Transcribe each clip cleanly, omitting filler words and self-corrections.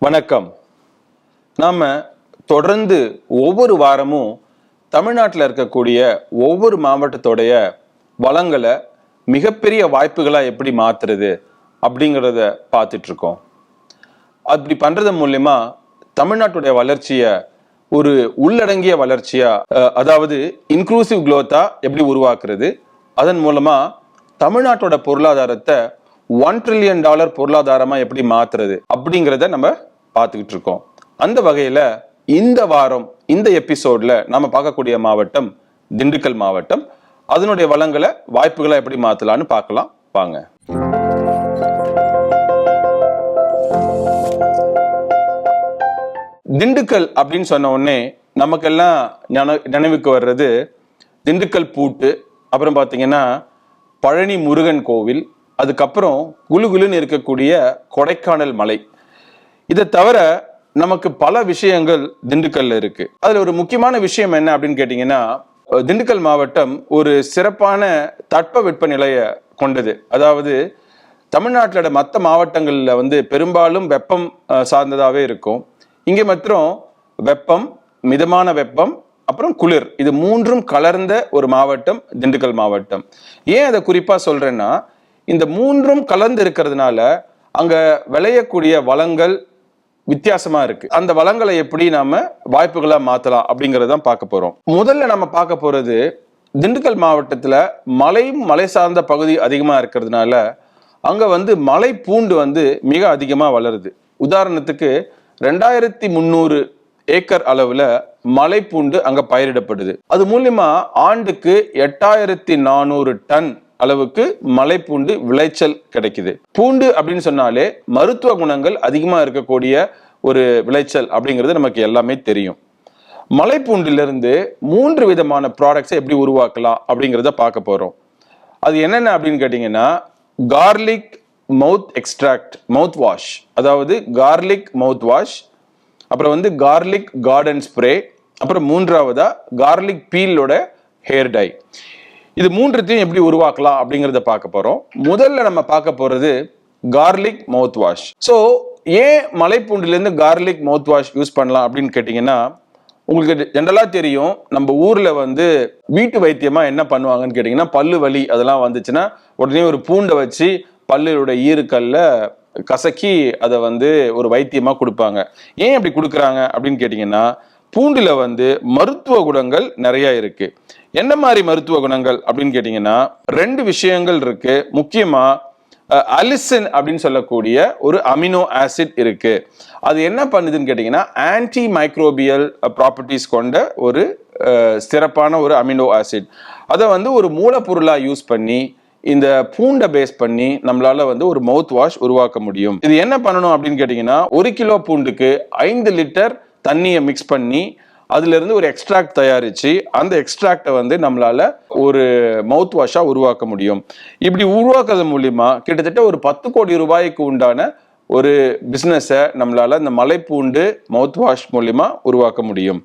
வணக்கம். நாம தொடர்ந்து ஒவ்வொரு வாரமும் தமிழ்நாட்டில் இருக்கக்கூடிய ஒவ்வொரு மாவட்டத்தோடைய வளங்களை மிகப்பெரிய வாய்ப்புகளா எப்படி மாத்துறது அப்படிங்கிறத பார்த்துட்டு இருக்கோம். அப்படி பண்றது மூலமா தமிழ்நாட்டுடைய வளர்ச்சியை ஒரு உள்ளடங்கிய வளர்ச்சியா, அதாவது இன்க்ளூசிவ் குளோத்தா எப்படி உருவாக்குறது, அதன் மூலமா தமிழ்நாட்டோட பொருளாதாரத்தை $1 trillion பொருளாதாரமா எப்படி மாத்துறது அப்படிங்கிறத நம்ம பார்த்துக்கிட்டு இருக்கோம். அந்த வகையில இந்த வாரம் இந்த எபிசோட்ல நாம பார்க்கக்கூடிய மாவட்டம் திண்டுக்கல் மாவட்டம். அதனுடைய வளங்களை வாய்ப்புகளை எப்படி மாத்தலாம்னு பார்க்கலாம் வாங்க. திண்டுக்கல் அப்படின்னு சொன்ன உடனே நமக்கெல்லாம் நினைவுக்கு வர்றது திண்டுக்கல் பூட்டு, அப்புறம் பார்த்தீங்கன்னா பழனி முருகன் கோவில், அதுக்கப்புறம் குலுகுலுன்னு இருக்கக்கூடிய கொடைக்கானல் மலை. இதை தவிர நமக்கு பல விஷயங்கள் திண்டுக்கல்ல இருக்கு. அதுல ஒரு முக்கியமான விஷயம் என்ன அப்படின்னு கேட்டீங்கன்னா, திண்டுக்கல் மாவட்டம் ஒரு சிறப்பான தட்ப வெப்பநிலையை கொண்டது. அதாவது தமிழ்நாட்டிலோட மற்ற மாவட்டங்கள்ல பெரும்பாலும் வெப்பம் சார்ந்ததாவே இருக்கும். இங்கே மாத்திரம் வெப்பம், மிதமான வெப்பம், அப்புறம் குளிர், இது மூன்றும் கலர்ந்த ஒரு மாவட்டம் திண்டுக்கல் மாவட்டம். ஏன் அதை குறிப்பா சொல்றேன்னா, இந்த மூன்றும் கலந்து இருக்கிறதுனால அங்க விளையக்கூடிய வளங்கள் வித்தியாசமா இருக்கு. அந்த வளங்களை எப்படி நாம வாய்ப்புகளா மாத்தலாம் அப்படிங்கறதான் பார்க்க போறோம். முதல்ல நம்ம பார்க்க போறது, திண்டுக்கல் மாவட்டத்துல மலை சார்ந்த பகுதி அதிகமா இருக்கிறதுனால அங்க மலை பூண்டு மிக அதிகமா வளருது. உதாரணத்துக்கு 2300 ஏக்கர் அளவுல மலை பூண்டு அங்க பயிரிடப்படுது. அது மூலியமா ஆண்டுக்கு 8400 டன் அளவுக்கு மலை பூண்டு விளைச்சல் கிடைக்குது. பூண்டு அப்படின்னு சொன்னாலே மருத்துவ குணங்கள் அதிகமா இருக்கக்கூடிய ஒரு விளைச்சல் அப்படிங்கிறது நமக்கு எல்லாமே தெரியும். மலை பூண்டிலிருந்து 3 விதமான ப்ராடக்ட்ஸை எப்படி உருவாக்கலாம் அப்படிங்கிறத பார்க்க போறோம். அது என்னென்ன அப்படின்னு கேட்டீங்கன்னா, கார்லிக் மவுத் எக்ஸ்ட்ராக்ட், மவுத் வாஷ், அதாவது கார்லிக் மவுத் வாஷ், அப்புறம் கார்லிக் கார்டன் ஸ்ப்ரே, அப்புறம் மூன்றாவதா கார்லிக் பீலோட ஹேர் டை. இது மூன்றுத்தையும் எப்படி உருவாக்கலாம் அப்படிங்கிறத பார்க்க போறோம். முதல்ல நம்ம பார்க்க போறது கார்லிக் மவுத் வாஷ். ஸோ ஏன் மலைப்பூண்டிலிருந்து கார்லிக் மவுத் வாஷ் யூஸ் பண்ணலாம் அப்படின்னு கேட்டீங்கன்னா, உங்களுக்கு ஜென்ரலா தெரியும், நம்ம ஊர்ல வீட்டு வைத்தியமா என்ன பண்ணுவாங்கன்னு கேட்டீங்கன்னா, பல்லு வலி அதெல்லாம் வந்துச்சுன்னா உடனே ஒரு பூண்டை வச்சு பல்லுடைய ஈறுக்கல்ல கசக்கி அதை ஒரு வைத்தியமா கொடுப்பாங்க. ஏன் அப்படி கொடுக்குறாங்க அப்படின்னு கேட்டீங்கன்னா, பூண்டுல மருத்துவ குணங்கள் நிறைய இருக்கு. என்ன மாதிரி மருத்துவ குணங்கள் அப்படின்னு கேட்டீங்கன்னா, 2 விஷயங்கள் இருக்கு. முக்கியமா அலிசின் அப்படின்னு சொல்லக்கூடிய ஒரு அமினோ ஆசிட் இருக்கு. அது என்ன பண்ணுதுன்னு கேட்டீங்கன்னா, ஆன்டி மைக்ரோபியல் ப்ராப்பர்ட்டிஸ் கொண்ட ஒரு சிறப்பான ஒரு அமினோ ஆசிட். அதை ஒரு மூலப்பொருளா யூஸ் பண்ணி இந்த பூண்டை பேஸ் பண்ணி நம்மளால ஒரு மவுத் வாஷ் உருவாக்க முடியும். இது என்ன பண்ணணும் அப்படின்னு கேட்டீங்கன்னா, 1 கிலோ பூண்டுக்கு 5 லிட்டர் தண்ணியை மிக்ஸ் பண்ணி அதுல இருந்து ஒரு எக்ஸ்ட்ராக்ட் தயாரிச்சு அந்த எக்ஸ்ட்ராக்டை நம்மளால ஒரு மவுத் வாஷா உருவாக்க முடியும். இப்படி உருவாக்குறது மூலியமா கிட்டத்தட்ட ஒரு 10 கோடி ரூபாய்க்கு உண்டான ஒரு பிசினஸை நம்மளால இந்த மலைப்பூண்டு மவுத் வாஷ் மூலியமா உருவாக்க முடியும்.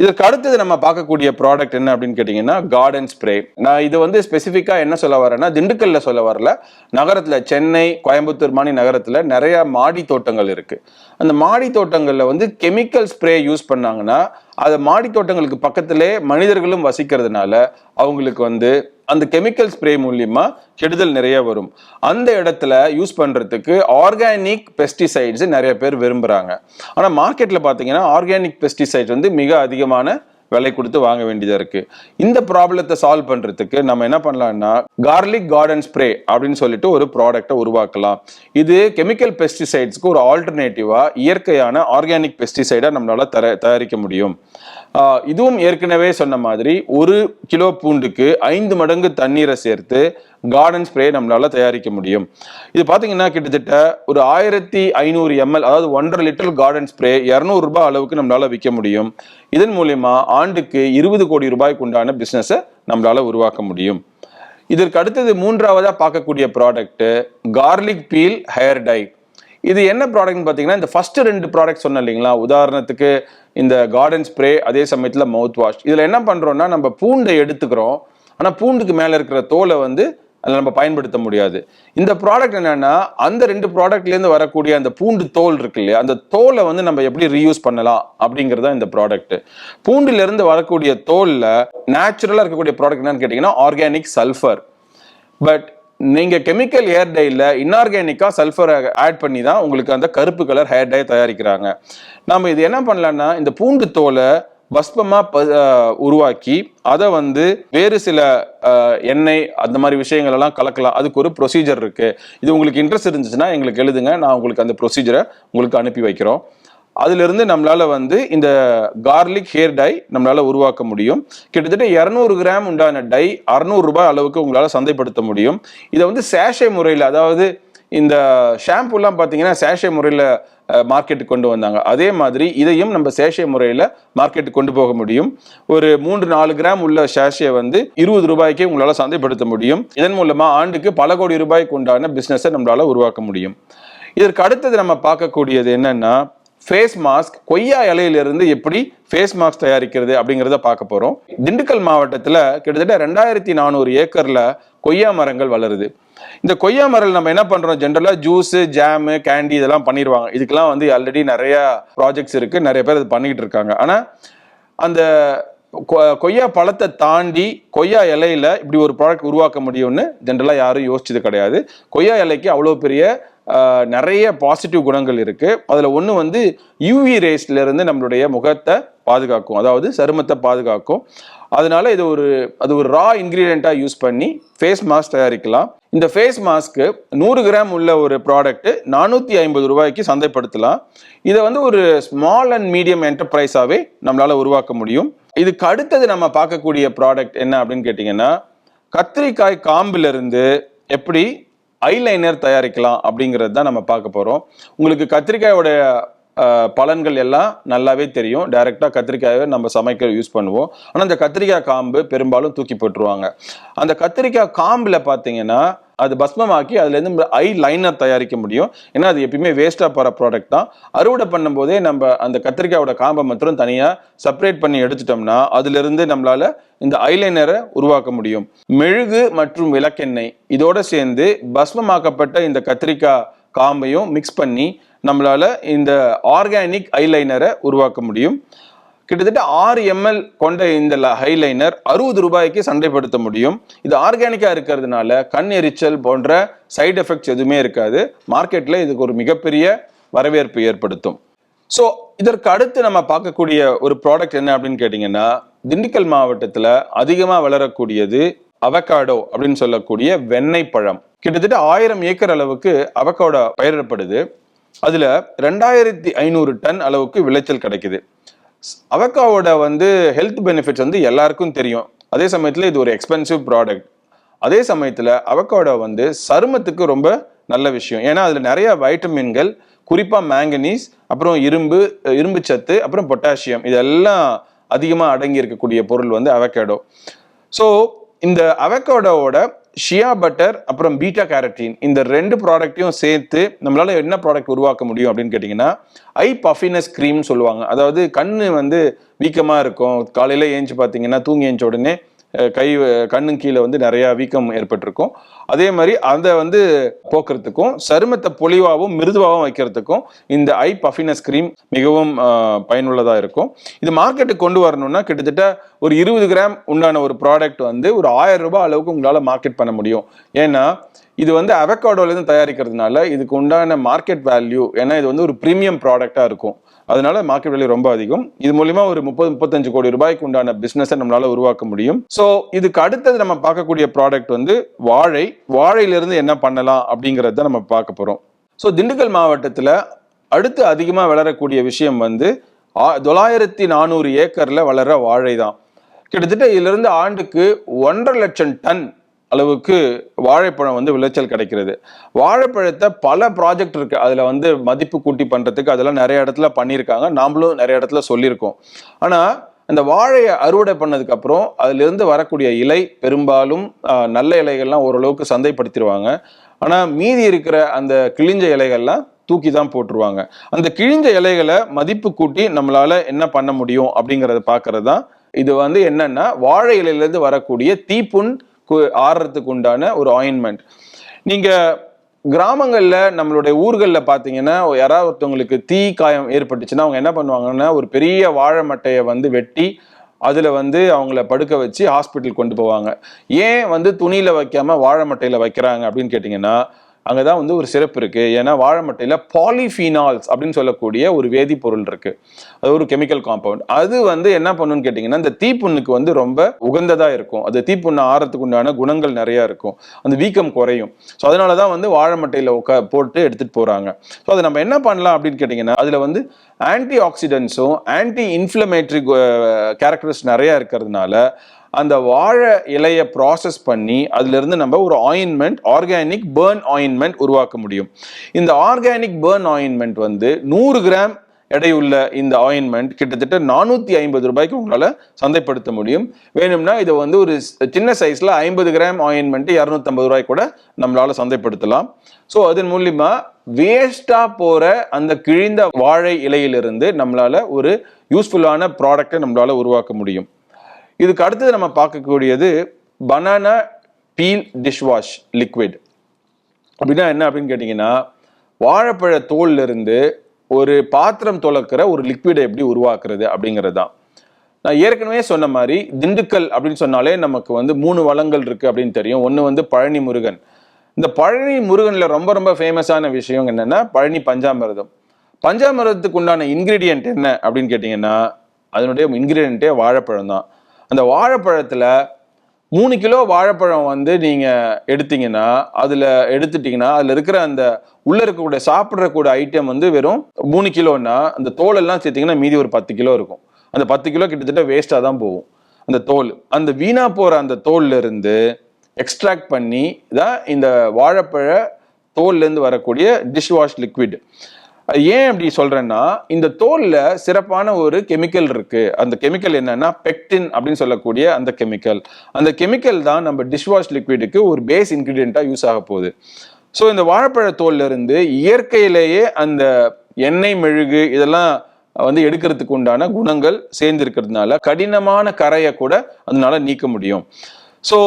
இதற்கு அடுத்தது நம்ம பார்க்கக்கூடிய ப்ராடக்ட் என்ன அப்படின்னு கேட்டீங்கன்னா, கார்டன் ஸ்ப்ரே. நான் இது ஸ்பெசிஃபிக்கா என்ன சொல்ல வரேன்னா, திண்டுக்கல்ல சொல்ல வரல, நகரத்துல சென்னை, கோயம்புத்தூர் மாதிரி நகரத்துல நிறைய மாடி தோட்டங்கள் இருக்கு. அந்த மாடி தோட்டங்கள்ல கெமிக்கல் ஸ்ப்ரே யூஸ் பண்ணாங்கன்னா, அது மாடி தோட்டங்களுக்கு பக்கத்திலே மனிதர்களும் வசிக்கிறதுனால அவங்களுக்கு அந்த கெமிக்கல் ஸ்ப்ரே மூலியமா கெடுதல் நிறைய வரும். அந்த இடத்துல யூஸ் பண்றதுக்கு ஆர்கானிக் பெஸ்டிசைட்ஸ் நிறைய பேர் விரும்புறாங்க. ஆனா மார்க்கெட்ல பாத்தீங்கன்னா ஆர்கானிக் பெஸ்டிசைட்ஸ் மிக அதிகமான விலை கொடுத்து வாங்க வேண்டியதா இருக்கு. இந்த ப்ராப்ளத்தை சால்வ் பண்றதுக்கு நம்ம என்ன பண்ணலாம்னா, கார்லிக் கார்டன் ஸ்ப்ரே அப்படின்னு சொல்லிட்டு ஒரு ப்ராடக்டை உருவாக்கலாம். இது கெமிக்கல் பெஸ்டிசைட்ஸ்க்கு ஒரு ஆல்டர்னேட்டிவா இயற்கையான ஆர்கானிக் பெஸ்டிசைடா நம்மளால தயாரிக்க முடியும். இதுவும் ஏற்கனவே சொன்ன மாதிரி 1 கிலோ பூண்டுக்கு 5 மடங்கு தண்ணீரை சேர்த்து கார்டன் ஸ்ப்ரே நம்மளால தயாரிக்க முடியும். இது பாத்தீங்கன்னா கிட்டத்தட்ட ஒரு 1500 ml, அதாவது 1.5 லிட்டர் கார்டன் ஸ்ப்ரே 200 ரூபாய் அளவுக்கு நம்மளால விற்க முடியும். இதன் மூலியமா ஆண்டுக்கு 20 கோடி ரூபாய்க்கு உண்டான பிசினஸை நம்மளால உருவாக்க முடியும். இதற்கு அடுத்தது மூன்றாவதா பார்க்கக்கூடிய product garlic peel hair dye. இது என்ன ப்ராடக்ட்னு பார்த்தீங்கன்னா, இந்த ஃபர்ஸ்ட் 2 ப்ராடக்ட் சொன்னேன் இல்லைங்களா, உதாரணத்துக்கு இந்த கார்டன் ஸ்ப்ரே, அதே சமயத்தில் மவுத் வாஷ். இதில் என்ன பண்ணுறோம்னா, நம்ம பூண்டை எடுத்துக்கிறோம், ஆனால் பூண்டுக்கு மேலே இருக்கிற தோலை அதில் நம்ம பயன்படுத்த முடியாது. இந்த ப்ராடக்ட் என்னன்னா, அந்த 2 ப்ராடக்ட்லேருந்து வரக்கூடிய அந்த பூண்டு தோல் இருக்கு இல்லையா, அந்த தோலை வந்து நம்ம எப்படி ரீயூஸ் பண்ணலாம் அப்படிங்கிறதா இந்த ப்ராடக்ட். பூண்டிலிருந்து வரக்கூடிய தோலில் நேச்சுரலாக இருக்கக்கூடிய ப்ராடக்ட் என்னன்னு கேட்டிங்கன்னா ஆர்கானிக் சல்ஃபர். பட் நீங்க கெமிக்கல் ஹேர் டைல இன்ஆர்கானிக்கா சல்ஃபர் ஆட் பண்ணி தான் உங்களுக்கு அந்த கருப்பு கலர் ஹேர் டை தயாரிக்கிறாங்க. நம்ம இது என்ன பண்ணலாம்னா, இந்த பூண்டு தோலை பஸ்பமா உருவாக்கி அதை வந்து வேறு சில எண்ணெய் அந்த மாதிரி விஷயங்கள் எல்லாம் கலக்கலாம். அதுக்கு ஒரு ப்ரொசீஜர் இருக்கு. இது உங்களுக்கு இன்ட்ரெஸ்ட் இருந்துச்சுன்னா எங்களுக்கு எழுதுங்க, நான் உங்களுக்கு அந்த ப்ரொசீஜரை உங்களுக்கு அனுப்பி வைக்கிறோம். அதுல இருந்து நம்மளால வந்து இந்த கார்லிக் ஹேர் டை நம்மளால உருவாக்க முடியும். கிட்டத்தட்ட 200 கிராம் உண்டான டை 600 ரூபாய் அளவுக்கு உங்களால சந்தைப்படுத்த முடியும். இதை வந்து சேஷே முறையில், அதாவது இந்த ஷாம்புலாம் பார்த்தீங்கன்னா சேஷே முறையில் மார்க்கெட்டுக்கு கொண்டு வந்தாங்க. அதே மாதிரி இதையும் நம்ம சேஷே முறையில் மார்க்கெட்டுக்கு கொண்டு போக முடியும். ஒரு 3-4 கிராம் உள்ள சேஷே வந்து 20 ரூபாய்க்கே உங்களால் சந்தைப்படுத்த முடியும். இதன் மூலமா ஆண்டுக்கு பல கோடி ரூபாய்க்கு உண்டான பிஸ்னஸை நம்மளால உருவாக்க முடியும். இதற்கு அடுத்தது நம்ம பார்க்கக்கூடியது என்னன்னா, ஃபேஸ் மாஸ்க். கொய்யா இலையிலிருந்து எப்படி ஃபேஸ் மாஸ்க் தயாரிக்கிறது அப்படிங்கிறத பார்க்க போறோம். திண்டுக்கல் மாவட்டத்தில் கிட்டத்தட்ட 2400 ஏக்கர்ல கொய்யா மரங்கள் வளருது. இந்த கொய்யா மரம் நம்ம என்ன பண்றோம், ஜென்ரலா ஜூஸ், ஜாமு, கேண்டி இதெல்லாம் பண்ணிடுவாங்க. இதுக்கெல்லாம் வந்து ஆல்ரெடி நிறைய ப்ராஜெக்ட்ஸ் இருக்கு, நிறைய பேர் இது பண்ணிக்கிட்டு இருக்காங்க. ஆனா அந்த கொய்யா பழத்தை தாண்டி கொய்யா இலையில இப்படி ஒரு ப்ராடக்ட் உருவாக்க முடியும்னு ஜென்ரலா யாரும் யோசிச்சது கிடையாது. கொய்யா இலைக்கு அவ்வளோ பெரிய நிறைய பாசிட்டிவ் குணங்கள் இருக்கு. அதுல ஒன்று வந்து யூவி ரேஸ்ல இருந்து நம்மளுடைய முகத்தை பாதுகாக்கும், அதாவது சருமத்தை பாதுகாக்கும். அதனால அது ஒரு ரா இன்கிரீடியண்டா யூஸ் பண்ணி ஃபேஸ் மாஸ்க் தயாரிக்கலாம். இந்த ஃபேஸ் மாஸ்க்கு 100 கிராம் உள்ள ஒரு ப்ராடக்ட் 450 ரூபாய்க்கு சந்தைப்படுத்தலாம். இதை வந்து ஒரு ஸ்மால் அண்ட் மீடியம் என்டர்பிரைஸாவே நம்மளால உருவாக்க முடியும். இதுக்கு அடுத்தது நம்ம பார்க்கக்கூடிய ப்ராடக்ட் என்ன அப்படின்னு கேட்டிங்கன்னா, கத்திரிக்காய் காம்புல இருந்து எப்படி ஐலைனர் தயாரிக்கலாம் அப்படிங்கிறது தான் நம்ம பார்க்க போறோம். உங்களுக்கு கத்திரிக்காயோட பலன்கள் எல்லாம் நல்லாவே தெரியும். டைரக்டா கத்திரிக்காயை நம்ம சமைக்க யூஸ் பண்ணுவோம். ஆனால் அந்த கத்திரிக்காய் காம்பு பெரும்பாலும் தூக்கி போட்டுருவாங்க. அந்த கத்திரிக்காய் காம்புல பார்த்தீங்கன்னா அது பஸ்மமாக்கி அதுலேருந்து ஐ லைனர் தயாரிக்க முடியும். ஏன்னா அது எப்பயுமே வேஸ்டா போகிற ப்ராடக்ட் தான். அறுவடை பண்ணும்போதே நம்ம அந்த கத்திரிக்காயோட காம்பை மாத்திரம் தனியாக செப்பரேட் பண்ணி எடுத்துட்டோம்னா அதிலிருந்து நம்மளால இந்த ஐலைனரை உருவாக்க முடியும். மெழுகு மற்றும் விளக்கெண்ணெய் இதோட சேர்ந்து பஸ்மமாக்கப்பட்ட இந்த கத்திரிக்காய் காம்பையும் மிக்ஸ் பண்ணி நம்மளால இந்த ஆர்கானிக் ஐலைனரை உருவாக்க முடியும். கிட்டத்தட்ட 6 ml கொண்ட இந்த ஹைலைனர் 60 ரூபாய்க்கு சந்தைப்படுத்த முடியும். இது ஆர்கானிக்கா இருக்கிறதுனால கண் எரிச்சல் போன்ற சைடு எஃபெக்ட்ஸ் எதுவுமே இருக்காது. மார்க்கெட்ல இதுக்கு ஒரு மிகப்பெரிய வரவேற்பு ஏற்படுத்தும். ஸோ இதற்கு அடுத்து நம்ம பார்க்கக்கூடிய ஒரு ப்ராடக்ட் என்ன அப்படின்னு கேட்டிங்கன்னா, திண்டுக்கல் மாவட்டத்தில் அதிகமாக வளரக்கூடியது அவகாடோ அப்படின்னு சொல்லக்கூடிய வெண்ணெய் பழம். கிட்டத்தட்ட 1000 ஏக்கர் அளவுக்கு அவகாடோ பயிரிடப்படுது. அதுல 2500 டன் அளவுக்கு விளைச்சல் கிடைக்குது. அவகாடோட வந்து ஹெல்த் பெனிஃபிட்ஸ் வந்து எல்லாருக்கும் தெரியும். அதே சமயத்துல இது ஒரு எக்ஸ்பென்சிவ் ப்ராடக்ட். அதே சமயத்துல அவகாடோ வந்து சருமத்துக்கு ரொம்ப நல்ல விஷயம். ஏன்னா அதுல நிறைய வைட்டமின்கள், குறிப்பா மேங்கனீஸ், அப்புறம் இரும்பு சத்து, அப்புறம் பொட்டாசியம் இதெல்லாம் அதிகமா அடங்கி இருக்கக்கூடிய பொருள் வந்து அவகாடோ. ஸோ இந்த அவகாடோவோட ஷியா பட்டர் அப்புறம் பீட்டா கேரட்டின் இந்த 2 ப்ராடக்டையும் சேர்த்து நம்மளால என்ன ப்ராடக்ட் உருவாக்க முடியும் அப்படின்னு கேட்டிங்கன்னா, ஐ பஃபினஸ் க்ரீம் சொல்லுவாங்க. அதாவது கண்ணு வந்து வீக்கமாக இருக்கும். காலையில் ஏஞ்சி பார்த்தீங்கன்னா தூங்கி ஏஞ்ச உடனே கண்ணு கீழே வந்து நிறைய வீக்கம் ஏற்பட்டிருக்கும். அதே மாதிரி அதை வந்து போக்குறதுக்கும் சருமத்தை பொலிவாகவும் மிருதுவாகவும் வைக்கிறதுக்கும் இந்த ஐ பஃபினஸ் கிரீம் மிகவும் பயனுள்ளதாக இருக்கும். இது மார்க்கெட்டுக்கு கொண்டு வரணும்னா கிட்டத்தட்ட ஒரு 20 கிராம் உண்டான ஒரு ப்ராடக்ட் வந்து ஒரு 1000 ரூபாய் அளவுக்கு உங்களால் மார்க்கெட் பண்ண முடியும். ஏன்னா இது வந்து அவகாடோலேருந்து தயாரிக்கிறதுனால இதுக்கு உண்டான மார்க்கெட் வேல்யூ, ஏன்னா இது வந்து ஒரு ப்ரீமியம் ப்ராடக்டாக இருக்கும், அதனால மார்க்கெட் வேல்யூ ரொம்ப அதிகம். இது மூலியமா ஒரு 30-35 கோடி ரூபாய்க்கு உண்டான பிசினஸை நம்மளால உருவாக்க முடியும். ஸோ இதுக்கு அடுத்தது நம்ம பார்க்கக்கூடிய ப்ராடக்ட் வந்து வாழையிலிருந்து என்ன பண்ணலாம் அப்படிங்கிறத நம்ம பார்க்க போறோம். ஸோ திண்டுக்கல் மாவட்டத்தில் அடுத்து அதிகமாக வளரக்கூடிய விஷயம் வந்து 9400 ஏக்கர்ல வளர வாழை தான். கிட்டத்தட்ட இதிலிருந்து ஆண்டுக்கு 1.5 லட்சம் டன் அளவுக்கு வாழைப்பழம் வந்து விளைச்சல் கிடைக்கிறது. வாழைப்பழத்தை பல ப்ராஜெக்ட் இருக்கு, அதுல வந்து மதிப்பு கூட்டி பண்றதுக்கு அதெல்லாம் நிறைய இடத்துல பண்ணியிருக்காங்க, நாமளும் நிறைய இடத்துல சொல்லியிருக்கோம். ஆனா அந்த வாழையை அறுவடை பண்ணதுக்கு அப்புறம் அதுல இருந்து வரக்கூடிய இலை பெரும்பாலும் நல்ல இலைகள்லாம் ஓரளவுக்கு சந்தைப்படுத்திடுவாங்க. ஆனா மீதி இருக்கிற அந்த கிழிஞ்ச இலைகள்லாம் தூக்கி தான் போட்டுருவாங்க. அந்த கிழிஞ்ச இலைகளை மதிப்பு கூட்டி நம்மளால என்ன பண்ண முடியும் அப்படிங்கிறத பார்க்கறது தான் இது வந்து என்னன்னா வாழை இலையிலேருந்து வரக்கூடிய தீப்புண் ஆறுறதுக்கு உண்டான ஒரு ஆயின்மெண்ட். நீங்க கிராமங்கள்ல நம்மளுடைய ஊர்கள்ல பாத்தீங்கன்னா யாராவது ஒருத்தவங்களுக்கு தீ காயம் ஏற்பட்டுச்சுன்னா அவங்க என்ன பண்ணுவாங்கன்னா ஒரு பெரிய வாழை மட்டையை வந்து வெட்டி அதுல வந்து அவங்கள படுக்க வச்சு ஹாஸ்பிட்டல் கொண்டு போவாங்க. ஏன் வந்து துணியில வைக்காம வாழை மட்டையில வைக்கிறாங்க அப்படின்னு கேட்டீங்கன்னா அங்கதான் வந்து ஒரு சிறப்பு இருக்கு. ஏன்னா வாழை மட்டையில பாலிஃபீனால்ஸ் அப்படின்னு சொல்லக்கூடிய ஒரு வேதிப்பொருள் இருக்கு. அது ஒரு கெமிக்கல் காம்பவுண்ட். அது வந்து என்ன பண்ணுன்னு கேட்டீங்கன்னா இந்த தீப்புண்ணுக்கு வந்து ரொம்ப உகந்ததா இருக்கும். அது தீப்புண்ணு ஆறதுக்கு உண்டான குணங்கள் நிறைய இருக்கும். அந்த வீக்கம் குறையும். ஸோ அதனாலதான் வந்து வாழை மட்டையில போட்டு எடுத்துட்டு போறாங்க. ஸோ அதை நம்ம என்ன பண்ணலாம் அப்படின்னு கேட்டீங்கன்னா அதுல வந்து ஆன்டி ஆக்சிடென்ட்ஸும் ஆன்டி இன்ஃப்ளமேட்டரி கேரக்டர்ஸ் நிறைய இருக்கிறதுனால அந்த வாழை இலையை ப்ராசஸ் பண்ணி அதுல இருந்து நம்ம ஒரு ஆயின்மெண்ட், ஆர்கானிக் பர்ன் ஆயின்மெண்ட் உருவாக்க முடியும். இந்த ஆர்கானிக் பர்ன் ஆயின்மெண்ட் வந்து 100 கிராம் எடையுள்ள இந்த ஆயின்மெண்ட் கிட்டத்தட்ட 450 ரூபாய்க்கு உங்களால சந்தைப்படுத்த முடியும். வேணும்னா இதை வந்து ஒரு சின்ன சைஸ்ல 50 கிராம் ஆயின்மெண்ட் 250 ரூபாய்க்கு கூட நம்மளால சந்தைப்படுத்தலாம். ஸோ அதன் மூலியமா வேஸ்டா போற அந்த கிழிந்த வாழை இலையிலிருந்து நம்மளால ஒரு யூஸ்ஃபுல்லான ப்ராடக்டை நம்மளால உருவாக்க முடியும். இதுக்கு அடுத்தது நம்ம பார்க்கக்கூடியது பனானா பீல் டிஷ்வாஷ் லிக்விட். அப்படின்னா என்ன அப்படின்னு கேட்டீங்கன்னா வாழைப்பழ தோல்ல இருந்து ஒரு பாத்திரம் துலக்கிற ஒரு லிக்விடை எப்படி உருவாக்குறது அப்படிங்கிறது தான். நான் ஏற்கனவே சொன்ன மாதிரி திண்டுக்கல் அப்படின்னு சொன்னாலே நமக்கு வந்து 3 வளங்கள் இருக்கு அப்படின்னு தெரியும். ஒன்று வந்து பழனி முருகன். இந்த பழனி முருகன்ல ரொம்ப ரொம்ப ஃபேமஸான விஷயம் என்னன்னா பழனி பஞ்சாமிர்தம். பஞ்சாமிர்தத்துக்கு உண்டான இன்கிரீடியன்ட் என்ன அப்படின்னு கேட்டீங்கன்னா அதனுடைய இன்கிரீடியன்ட்டே வாழைப்பழம் தான். அந்த வாழைப்பழத்துல 3 கிலோ வாழைப்பழம் வந்து நீங்க எடுத்தீங்கன்னா அதுல இருக்கிற அந்த உள்ள இருக்கக்கூடிய சாப்பிடக்கூடிய ஐட்டம் வந்து வெறும் 3 கிலோன்னா அந்த தோல் எல்லாம் சேர்த்தீங்கன்னா மீதி ஒரு 10 கிலோ இருக்கும். அந்த 10 கிலோ கிட்டத்தட்ட வேஸ்டா தான் போகும். அந்த தோல், அந்த வீணா போற அந்த தோல்ல இருந்து எக்ஸ்ட்ராக்ட் பண்ணி தான் இந்த வாழைப்பழ தோல்ல இருந்து வரக்கூடிய டிஷ்வாஷ் லிக்விட். ஏன் அப்படி சொல்றேன்னா இந்த தோல்ல சிறப்பான ஒரு கெமிக்கல் இருக்கு. அந்த கெமிக்கல் என்னன்னா பெக்டின் அப்படின்னு சொல்லக்கூடிய அந்த கெமிக்கல். அந்த கெமிக்கல் தான் நம்ம டிஷ்வாஷ் லிக்விடுக்கு ஒரு பேஸ் இன்கிரீடியண்டா யூஸ் ஆக போகுது. ஸோ இந்த வாழைப்பழ தோல்ல இருந்து இயற்கையிலேயே அந்த எண்ணெய் மெழுகு இதெல்லாம் வந்து எடுக்கிறதுக்கு உண்டான குணங்கள் சேர்ந்து இருக்கிறதுனால கடினமான கரையை கூட அதனால நீக்க முடியும். ஸோ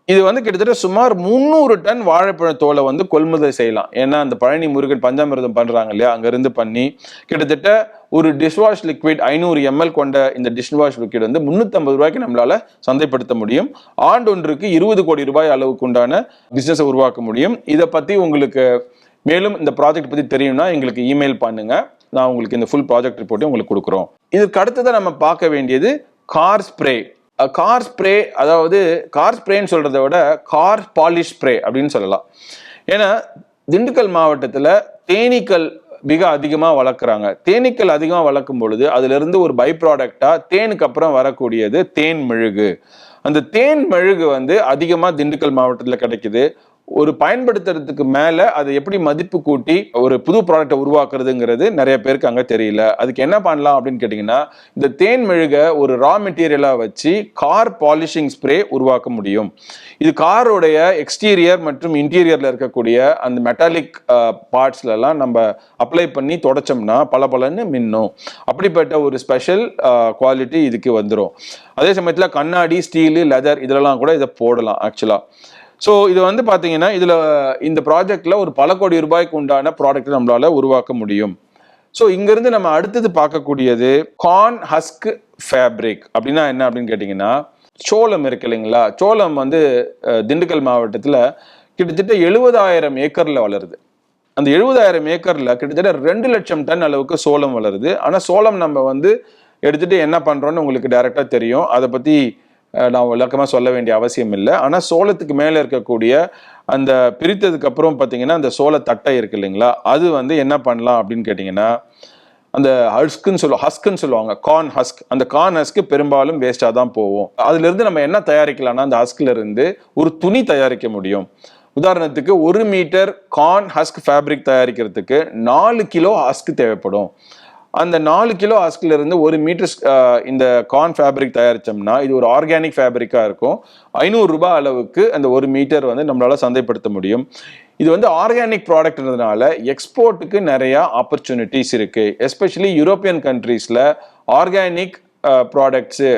இது வந்து கிட்டத்தட்ட சுமார் 300 டன் வாழைப்பழ தோலை வந்து கொள்முதல் செய்யலாம். ஏன்னா அந்த பழனி முருகன் பஞ்சாமிர்தம் பண்றாங்க இல்லையா, அங்க இருந்து பண்ணி கிட்டத்தட்ட ஒரு டிஷ்வாஷ் லிக்விட் 500 ml கொண்ட இந்த டிஷ்வாஷ் லிக்விட் வந்து 350 ரூபாய்க்கு நம்மளால சந்தைப்படுத்த முடியும். ஆண்டொன்றுக்கு 20 கோடி ரூபாய் அளவுக்கு உண்டான பிசினஸை உருவாக்க முடியும். இதை பத்தி உங்களுக்கு மேலும் இந்த ப்ராஜெக்ட் பத்தி தெரியும்னா எங்களுக்கு இமெயில் பண்ணுங்க. நான் உங்களுக்கு இந்த ஃபுல் ப்ராஜெக்ட் ரிப்போர்ட்டையும் உங்களுக்கு கொடுக்குறோம். இதுக்கு அடுத்ததான் நம்ம பார்க்க வேண்டியது கார் ஸ்ப்ரே. கார் ஸ்ப்ரே, அதாவது கார் ஸ்ப்ரேன்னு சொல்றதை விட கார் பாலிஷ் ஸ்ப்ரே அப்படின்னு சொல்லலாம். ஏன்னா திண்டுக்கல் மாவட்டத்தில் தேனீக்கள் மிக அதிகமாக வளர்க்குறாங்க. தேனீக்கள் அதிகமாக வளர்க்கும் பொழுது அதுல இருந்து ஒரு பை ப்ராடக்டா தேனுக்கு அப்புறம் வரக்கூடியது தேன் மெழுகு. அந்த தேன் மெழுகு வந்து அதிகமாக திண்டுக்கல் மாவட்டத்தில் கிடைக்குது. ஒரு பயன்படுத்துறதுக்கு மேல அதை எப்படி மதிப்பு கூட்டி ஒரு புது ப்ராடக்டை உருவாக்குறதுங்கிறது நிறைய பேருக்கு அங்க தெரியல. அதுக்கு என்ன பண்ணலாம் அப்படின்னு கேட்டீங்கன்னா இந்த தேன் மெழுக ஒரு ரா மெட்டீரியலா வச்சு கார் பாலிஷிங் ஸ்ப்ரே உருவாக்க முடியும். இது காரோடைய எக்ஸ்டீரியர் மற்றும் இன்டீரியர்ல இருக்கக்கூடிய அந்த மெட்டாலிக் பார்ட்ஸ்ல எல்லாம் நம்ம அப்ளை பண்ணி தொடச்சோம்னா பலன்னு மின்னும். அப்படிப்பட்ட ஒரு ஸ்பெஷல் குவாலிட்டி இதுக்கு வந்துடும். அதே சமயத்துல கண்ணாடி, ஸ்டீலு, லெதர் இதெல்லாம் கூட இதை போடலாம் ஆக்சுவலா. ஸோ இது வந்து பார்த்தீங்கன்னா இந்த ப்ராஜெக்ட்ல ஒரு பல கோடி ரூபாய்க்கு உண்டான ப்ராடக்ட் நம்மளால உருவாக்க முடியும். ஸோ இங்கிருந்து நம்ம அடுத்தது பார்க்கக்கூடியது கார்ன் ஹஸ்க் ஃபேப்ரிக். அப்படின்னா என்ன அப்படின்னு கேட்டிங்கன்னா சோளம் இருக்கு இல்லைங்களா, சோளம் வந்து திண்டுக்கல் மாவட்டத்தில் கிட்டத்தட்ட 70,000 ஏக்கர்ல வளருது. அந்த 70,000 ஏக்கர்ல கிட்டத்தட்ட 2 லட்சம் டன் அளவுக்கு சோளம் வளருது. ஆனால் சோளம் நம்ம வந்து எடுத்துட்டு என்ன பண்றோம்னு உங்களுக்கு டைரக்டா தெரியும். அதை பத்தி நான் விளக்கமாக சொல்ல வேண்டிய அவசியம் இல்லை. ஆனால் சோளத்துக்கு மேலே இருக்கக்கூடிய அந்த பிரித்ததுக்கு அப்புறம் பார்த்தீங்கன்னா அந்த சோள தட்டை இருக்கு இல்லைங்களா, அது வந்து என்ன பண்ணலாம் அப்படின்னு கேட்டிங்கன்னா அந்த ஹஸ்க்குன்னு சொல்லுவாங்க, கார்ன் ஹஸ்க். அந்த கார்ன் ஹஸ்க் பெரும்பாலும் வேஸ்டாக தான் போகும். அதுல இருந்து நம்ம என்ன தயாரிக்கலாம்னா அந்த ஹஸ்க்ல இருந்து ஒரு துணி தயாரிக்க முடியும். உதாரணத்துக்கு 1 மீட்டர் கார்ன் ஹஸ்க் ஃபேப்ரிக் தயாரிக்கிறதுக்கு 4 கிலோ ஹஸ்க் தேவைப்படும். அந்த 4 கிலோ ஹஸ்க்ல இருந்து 1 மீட்டர் இந்த கார்ன் ஃபேப்ரிக் தயாரிச்சோம்னா இது ஒரு ஆர்கானிக் ஃபேப்ரிக்கா இருக்கும். 500 ரூபாய் அளவுக்கு அந்த 1 மீட்டர் வந்து நம்மளால சந்தைப்படுத்த முடியும். இது வந்து ஆர்கானிக் ப்ராடக்ட்ன்றதுனால எக்ஸ்போர்ட்டுக்கு நிறைய ஆப்பர்ச்சுனிட்டிஸ் இருக்கு. எஸ்பெஷலி யூரோப்பியன் கண்ட்ரீஸ்ல ஆர்கானிக் ப்ராடக்ட்ஸு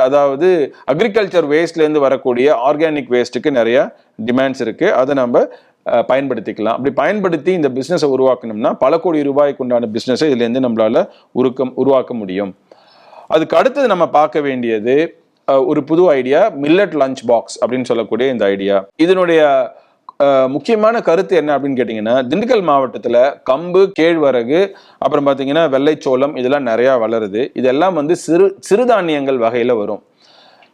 அதாவது அக்ரிகல்ச்சர் வேஸ்ட்லேருந்து வரக்கூடிய ஆர்கானிக் வேஸ்ட்டுக்கு நிறைய டிமாண்ட்ஸ் இருக்குது. அதை நம்ம பயன்படுத்திக்கலாம். அப்படி பயன்படுத்தி இந்த பிஸ்னஸை உருவாக்கணும்னா பல கோடி ரூபாய்க்கு உண்டான பிஸ்னஸை இதுலேருந்து நம்மளால உருவாக்க முடியும். அதுக்கு அடுத்தது நம்ம பார்க்க வேண்டியது ஒரு புது ஐடியா, மில்லட் லஞ்ச் பாக்ஸ் அப்படின்னு சொல்லக்கூடிய இந்த ஐடியா. இதனுடைய முக்கியமான கருத்து என்ன அப்படின்னு கேட்டிங்கன்னா, திண்டுக்கல் மாவட்டத்தில் கம்பு, கேழ்வரகு, அப்புறம் பார்த்தீங்கன்னா வெள்ளைச்சோளம் இதெல்லாம் நிறையா வளருது. இதெல்லாம் வந்து சிறுதானியங்கள் வகையில் வரும்.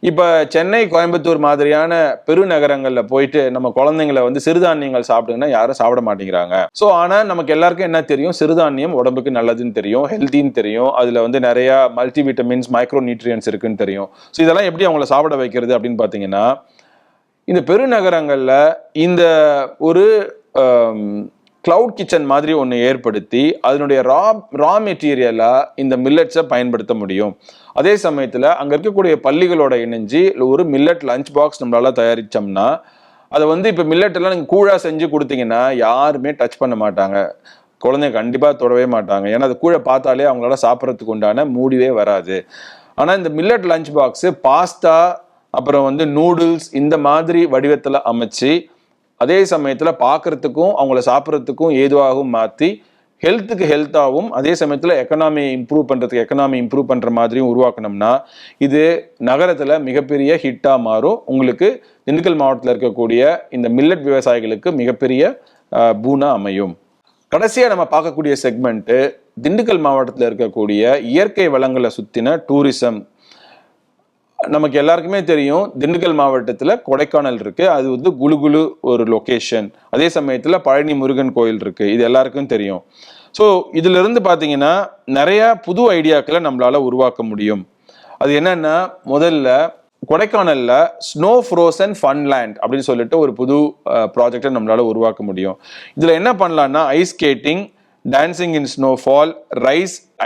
இப்போ சென்னை, கோயம்புத்தூர் மாதிரியான பெருநகரங்களில் போயிட்டு நம்ம குழந்தைங்களை வந்து சிறுதானியங்கள் சாப்பிடுங்கன்னா யாரும் சாப்பிட மாட்டேங்கிறாங்க. ஸோ ஆனால் நமக்கு எல்லாருக்கும் என்ன தெரியும், சிறுதானியம் உடம்புக்கு நல்லதுன்னு தெரியும், ஹெல்த்தின்னு தெரியும், அதில் வந்து நிறையா மல்டி விட்டமின்ஸ், மைக்ரோ நியூட்ரியன்ஸ் இருக்குன்னு தெரியும். ஸோ இதெல்லாம் எப்படி அவங்கள சாப்பிட வைக்கிறது அப்படின்னு பார்த்தீங்கன்னா, இந்த பெருநகரங்களில் இந்த ஒரு கிளவுட் கிச்சன் மாதிரி ஒன்று ஏற்படுத்தி அதனுடைய ரா மெட்டீரியலாக இந்த மில்லட்ஸை பயன்படுத்த முடியும். அதே சமயத்தில் அங்கே இருக்கக்கூடிய பள்ளிகளோட இணைஞ்சு ஒரு மில்லட் லஞ்ச் பாக்ஸ் நம்மளால தயாரித்தோம்னா அதை வந்து இப்போ மில்லட்டெல்லாம் நீங்கள் கூழாக செஞ்சு கொடுத்தீங்கன்னா யாருமே டச் பண்ண மாட்டாங்க, குழந்தைங்க கண்டிப்பாக தொடவே மாட்டாங்க. ஏன்னா அது கூழை பார்த்தாலே அவங்களால சாப்பிட்றதுக்கு உண்டான மூடிவே வராது. ஆனால் இந்த மில்லட் லஞ்ச் பாக்ஸு பாஸ்தா, அப்புறம் வந்து நூடுல்ஸ் இந்த மாதிரி வடிவத்தில் அமைச்சு அதே சமயத்தில் பார்க்குறதுக்கும் அவங்கள சாப்பிட்றதுக்கும் ஏதுவாகவும் மாற்றி ஹெல்த்துக்கு ஹெல்த்தாகவும் அதே சமயத்தில் எக்கனாமி இம்ப்ரூவ் பண்ணுற மாதிரியும் உருவாக்கணும்னா இது நகரத்தில் மிகப்பெரிய ஹிட்டாக மாறும். உங்களுக்கு திண்டுக்கல் மாவட்டத்தில் இருக்கக்கூடிய இந்த மில்லட் விவசாயிகளுக்கு மிகப்பெரிய பூனா அமையும். கடைசியாக நம்ம பார்க்கக்கூடிய செக்மெண்ட்டு திண்டுக்கல் மாவட்டத்தில் இருக்கக்கூடிய இயற்கை வளங்களை சுற்றின டூரிசம். நமக்கு எல்லாருக்குமே தெரியும், திண்டுக்கல் மாவட்டத்தில் கொடைக்கானல் இருக்குது, அது வந்து குலுகுலு ஒரு லொக்கேஷன். அதே சமயத்தில் பழனி முருகன் கோயில் இருக்குது, இது எல்லாருக்கும் தெரியும். ஸோ இதிலிருந்து பார்த்தீங்கன்னா நிறையா புது ஐடியாக்களை நம்மளால் உருவாக்க முடியும். அது என்னன்னா, முதல்ல கொடைக்கானலில் ஸ்னோ ஃப்ரோசன் ஃபன்லேண்ட் அப்படின்னு சொல்லிட்டு ஒரு புது ப்ராஜெக்டை நம்மளால் உருவாக்க முடியும். இதில் என்ன பண்ணலான்னா ice skating, dancing in snowfall,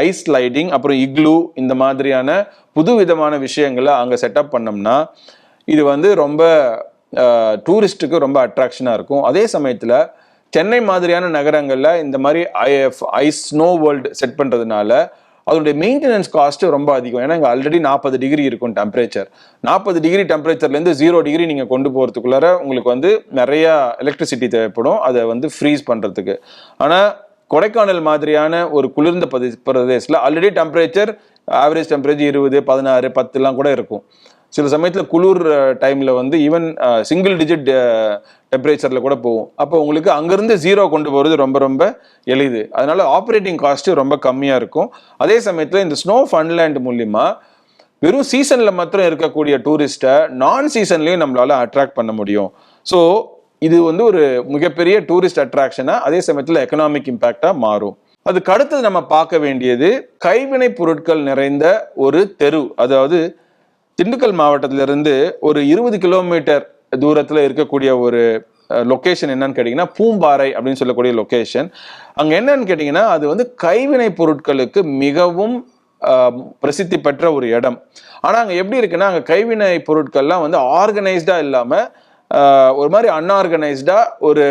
ice sliding, அப்புறம் இக்லூ இந்த மாதிரியான புது விதமான விஷயங்களை அங்கே செட்டப் பண்ணோம்னா இது வந்து ரொம்ப டூரிஸ்ட்டுக்கு ரொம்ப அட்ராக்ஷனாக இருக்கும். அதே சமயத்தில் சென்னை மாதிரியான நகரங்களில் இந்த மாதிரி ஐஸ் ஸ்னோ வேர்ல்டு செட் பண்ணுறதுனால அதனுடைய மெயின்டெனன்ஸ் காஸ்ட்டு ரொம்ப அதிகம். ஏன்னா இங்கே ஆல்ரெடி 40 டிகிரி இருக்கும் டெம்பரேச்சர். 40 டிகிரி டெம்பரேச்சர்லேருந்து 0 டிகிரி நீங்கள் கொண்டு போகிறதுக்குள்ளார உங்களுக்கு வந்து நிறையா எலக்ட்ரிசிட்டி தேவைப்படும் அதை வந்து ஃப்ரீஸ் பண்ணுறதுக்கு. ஆனால் கொடைக்கானல் மாதிரியான ஒரு குளிர்ந்த பிரதேசத்தில் ஆல்ரெடி டெம்பரேச்சர் ஆவரேஜ் டெம்பரேச்சர் 20, 16, 10 கூட இருக்கும். சில சமயத்தில் குளிர் டைமில் வந்து ஈவன் சிங்கிள் டிஜிட் டெம்பரேச்சரில் கூட போகும். அப்போ உங்களுக்கு அங்கேருந்து 0 கொண்டு போகிறது ரொம்ப ரொம்ப எளிது. அதனால ஆப்ரேட்டிங் காஸ்ட்டு ரொம்ப கம்மியாக இருக்கும். அதே சமயத்தில் இந்த ஸ்னோ ஃபன்லேண்ட் மூலிமா வெறும் சீசனில் மாத்திரம் இருக்கக்கூடிய டூரிஸ்ட்டை நான் சீசன்லேயும் நம்மளால அட்ராக்ட் பண்ண முடியும். ஸோ இது வந்து ஒரு மிகப்பெரிய டூரிஸ்ட் அட்ராக்ஷனாக அதே சமயத்தில் எக்கனாமிக் இம்பேக்டாக மாறும். அதுக்கு அடுத்தது நம்ம பார்க்க வேண்டியது கைவினை பொருட்கள் நிறைந்த ஒரு தெரு. அதாவது திண்டுக்கல் மாவட்டத்திலிருந்து ஒரு 20 கிலோமீட்டர் தூரத்தில் இருக்கக்கூடிய ஒரு லொக்கேஷன் என்னன்னு கேட்டிங்கன்னா பூம்பாறை அப்படின்னு சொல்லக்கூடிய லொக்கேஷன். அங்கே என்னன்னு கேட்டிங்கன்னா அது வந்து கைவினை பொருட்களுக்கு மிகவும் பிரசித்தி பெற்ற ஒரு இடம். ஆனால் அங்கே எப்படி இருக்குன்னா அங்கே கைவினை பொருட்கள்லாம் வந்து ஆர்கனைஸ்டாக இல்லாமல் ஒரு மாதிரி அன்ஆர்கனைஸ்டா ஒரு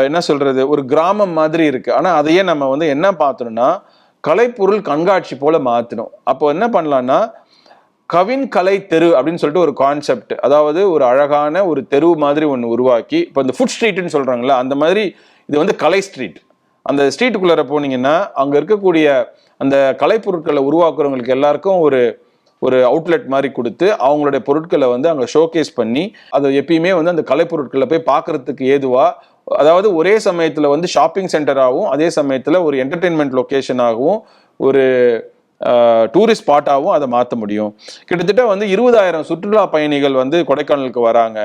என்ன சொல்றது ஒரு கிராமம் மாதிரி இருக்கு. ஆனா அதையே நம்ம வந்து என்ன பார்த்தோம்னா கலைப்பொருள் கண்காட்சி போல மாத்தணும். அப்போ என்ன பண்ணலாம்னா கவின் கலை தெரு அப்படின்னு சொல்லிட்டு ஒரு கான்செப்ட், அதாவது ஒரு அழகான ஒரு தெரு மாதிரி ஒன்று உருவாக்கி, இப்போ இந்த ஃபுட் ஸ்ட்ரீட்னு சொல்றாங்களா அந்த மாதிரி இது வந்து கலை ஸ்ட்ரீட். அந்த ஸ்ட்ரீட்டுக்குள்ளார போனீங்கன்னா அங்க இருக்கக்கூடிய அந்த கலைப்பொருட்களை உருவாக்குறவங்களுக்கு எல்லாருக்கும் ஒரு அவுட்லெட் மாதிரி கொடுத்து அவங்களுடைய பொருட்களை வந்து அங்கே ஷோகேஸ் பண்ணி அதை எப்பயுமே வந்து அந்த கலைப்பொருட்களை போய் பார்க்கறதுக்கு ஏதுவா, அதாவது ஒரே சமயத்தில் வந்து ஷாப்பிங் சென்டராகவும் அதே சமயத்தில் ஒரு என்டர்டெயின்மெண்ட் லொக்கேஷனாகவும் ஒரு டூரிஸ்ட் ஸ்பாட்டாகவும் அதை மாற்ற முடியும். கிட்டத்தட்ட வந்து 20,000 சுற்றுலா பயணிகள் வந்து கொடைக்கானலுக்கு வராங்க.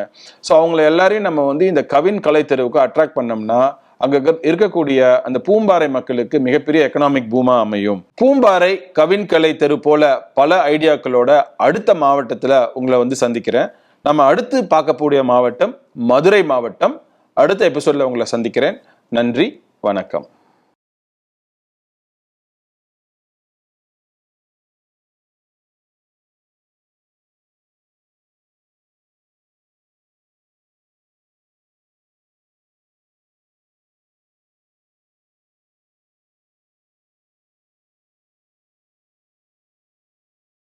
ஸோ அவங்கள எல்லாரையும் நம்ம வந்து இந்த கவின் கலை தெருவுக்கு அட்ராக்ட் பண்ணோம்னா அங்க இருக்கக்கூடிய அந்த பூம்பாறை மக்களுக்கு மிகப்பெரிய எக்கனாமிக் பூமா அமையும். பூம்பாறை கவின் கலை தெரு போல பல ஐடியாக்களோட அடுத்த மாவட்டத்துல உங்களை வந்து சந்திக்கிறேன். நம்ம அடுத்து பார்க்கக்கூடிய மாவட்டம் மதுரை மாவட்டம். அடுத்த எபிசோட்ல உங்களை சந்திக்கிறேன். நன்றி, வணக்கம்.